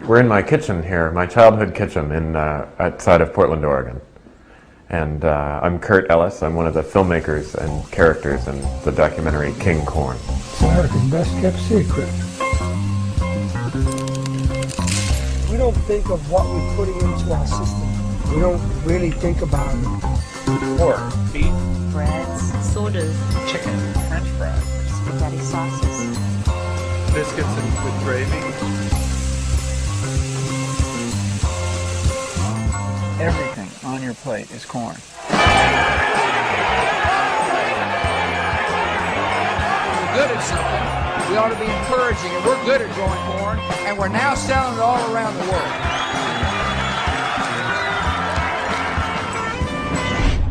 We're in my kitchen here, my childhood kitchen outside of Portland, Oregon. And I'm Kurt Ellis. I'm one of the filmmakers and characters in the documentary King Corn. It's America's best kept secret. We don't think of what we're putting into our system. We don't really think about it. Pork, beef, breads, sodas, chicken, French fries, spaghetti sauces, biscuits with gravy. Everything on your plate is corn. We're good at something. We ought to be encouraging it. We're good at growing corn, and we're now selling it all around the world.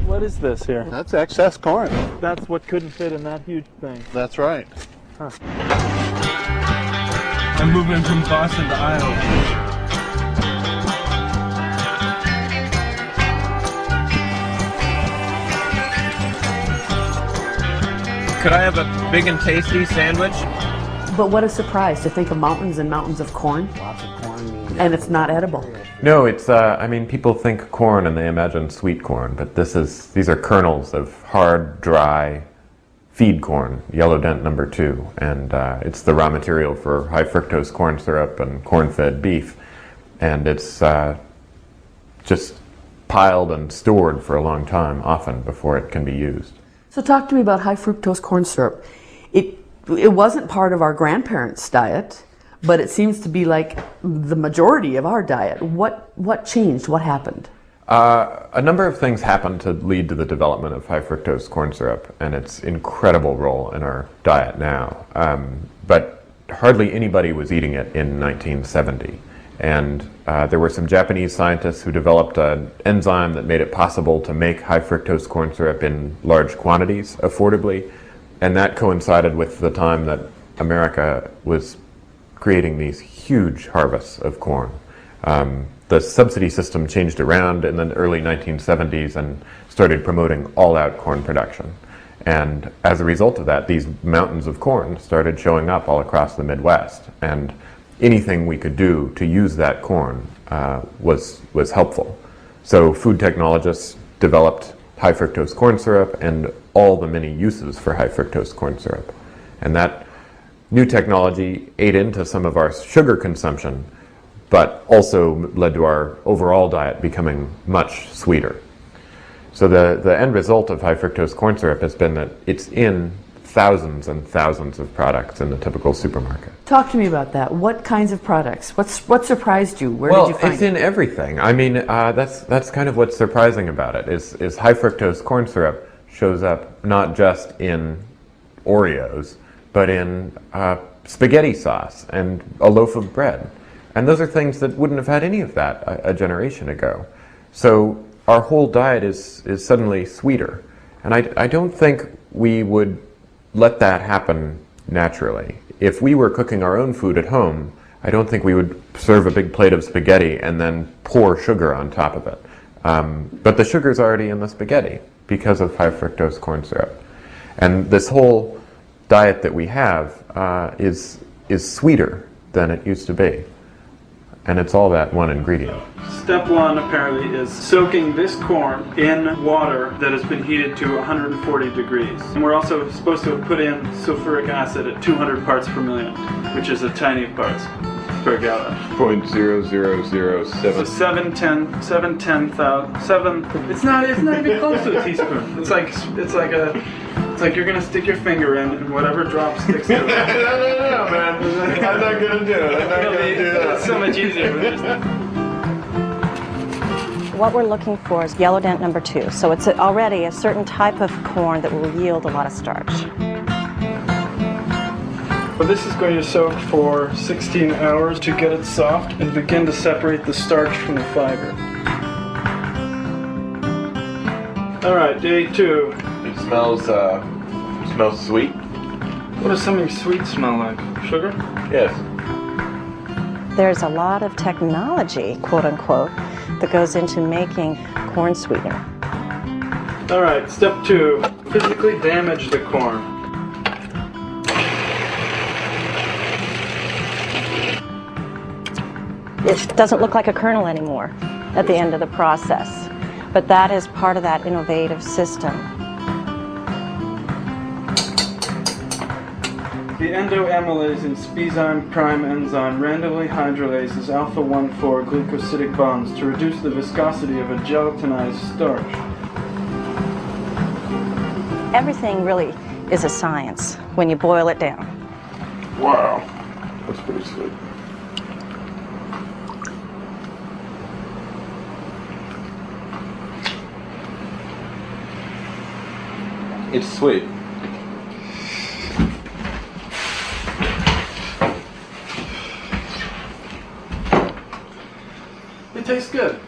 What is this here? That's excess corn. That's what couldn't fit in that huge thing. That's right. Huh. I'm moving from Boston to Iowa. Could I have a big and tasty sandwich? But what a surprise to think of mountains and mountains of corn. Lots of corn. And it's not edible. No, it's, I mean, people think corn and they imagine sweet corn, but these are kernels of hard, dry feed corn, yellow dent number 2, and it's the raw material for high fructose corn syrup and corn-fed beef, and it's just piled and stored for a long time, often, before it can be used. So talk to me about high fructose corn syrup. It wasn't part of our grandparents' diet, but it seems to be like the majority of our diet. What changed? What happened? A number of things happened to lead to the development of high fructose corn syrup and its incredible role in our diet now. But hardly anybody was eating it in 1970. And there were some Japanese scientists who developed an enzyme that made it possible to make high fructose corn syrup in large quantities affordably. And that coincided with the time that America was creating these huge harvests of corn. The subsidy system changed around in the early 1970s and started promoting all-out corn production. And as a result of that, these mountains of corn started showing up all across the Midwest. And anything we could do to use that corn was helpful. So food technologists developed high fructose corn syrup and all the many uses for high fructose corn syrup. And that new technology ate into some of our sugar consumption, but also led to our overall diet becoming much sweeter. So the end result of high fructose corn syrup has been that it's in thousands and thousands of products in the typical supermarket. Talk to me about that. What kinds of products? What surprised you? Where Well, did you find it's in everything. I mean, that's kind of what's surprising about it, is high fructose corn syrup shows up not just in Oreos, but in spaghetti sauce and a loaf of bread. And those are things that wouldn't have had any of that a generation ago. So our whole diet is suddenly sweeter. And I don't think we would let that happen naturally. If we were cooking our own food at home, I don't think we would serve a big plate of spaghetti and then pour sugar on top of it. But the sugar's already in the spaghetti because of high fructose corn syrup. And this whole diet that we have is sweeter than it used to be. And it's all that one ingredient. Step 1 apparently is soaking this corn in water that has been heated to 140 degrees. And we're also supposed to put in sulfuric acid at 200 parts per million, which is a tiny parts per gallon. 0.0007. So 7 it's not even close to a teaspoon. It's like you're gonna stick your finger in and whatever drop sticks to it. No, man. I'm not gonna do it. I'm not gonna do that. It's so much easier. What we're looking for is yellow dent number 2. So it's already a certain type of corn that will yield a lot of starch. Well, this is going to soak for 16 hours to get it soft and begin to separate the starch from the fiber. All right, day 2. It smells sweet. What does something sweet smell like? Sugar? Yes. There's a lot of technology, quote unquote, that goes into making corn sweetener. All right, step 2. Physically damage the corn. it doesn't look like a kernel anymore at the end of the process. But that is part of that innovative system. The endoamylase and spezyme prime enzyme randomly hydrolases alpha-1,4 glucosidic bonds to reduce the viscosity of a gelatinized starch. Everything really is a science when you boil it down. Wow. That's pretty sweet. It's sweet. It tastes good.